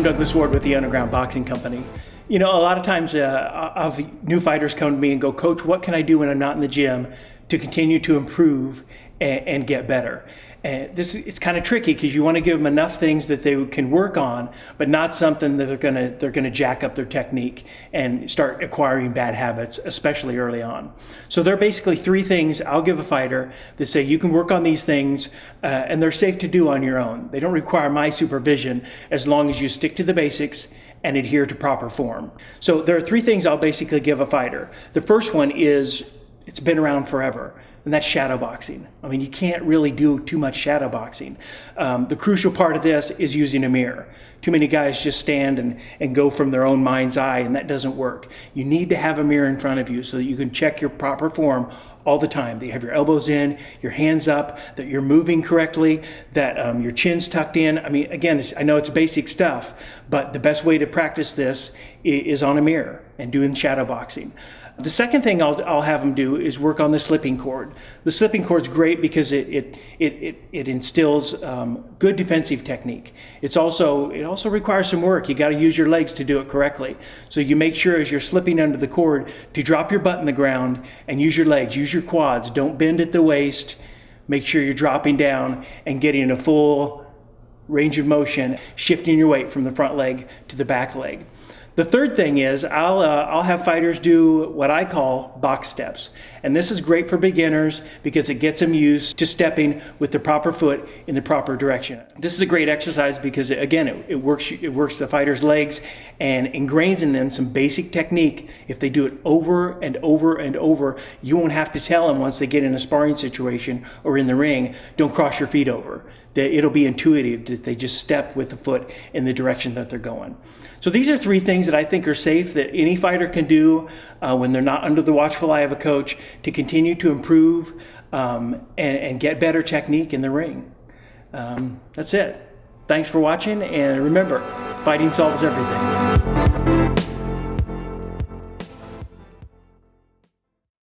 I'm Douglas Ward with the Underground Boxing Company. You know, a lot of times I'll have new fighters come to me and go, Coach, what can I do when I'm not in the gym to continue to improve and get better? And it's kind of tricky because you want to give them enough things that they can work on, but not something that they're gonna jack up their technique and start acquiring bad habits, especially early on. So there are basically three things I'll give a fighter that say you can work on these things and they're safe to do on your own. They don't require my supervision as long as you stick to the basics and adhere to proper form. So there are three things I'll basically give a fighter. The first one is, it's been around forever, and that's shadow boxing. I mean, you can't really do too much shadow boxing. The crucial part of this is using a mirror. Too many guys just stand and go from their own mind's eye, and that doesn't work. You need to have a mirror in front of you so that you can check your proper form all the time, that you have your elbows in, your hands up, that you're moving correctly, that your chin's tucked in. I mean, again, I know it's basic stuff, but the best way to practice this is on a mirror and doing shadow boxing. The second thing I'll have them do is work on the slipping cord. The slipping cord's great because it instills good defensive technique. It also requires some work. You got to use your legs to do it correctly. So you make sure as you're slipping under the cord to drop your butt in the ground and use your legs, use your quads. Don't bend at the waist. Make sure you're dropping down and getting a full range of motion, shifting your weight from the front leg to the back leg. The third thing is I'll have fighters do what I call box steps. And this is great for beginners because it gets them used to stepping with the proper foot in the proper direction. This is a great exercise because it works the fighter's legs and ingrains in them some basic technique. If they do it over and over and over, you won't have to tell them once they get in a sparring situation or in the ring, don't cross your feet over. That it'll be intuitive that they just step with the foot in the direction that they're going. So these are three things that I think are safe that any fighter can do when they're not under the watchful eye of a coach to continue to improve and get better technique in the ring. That's it. Thanks for watching, and remember, fighting solves everything.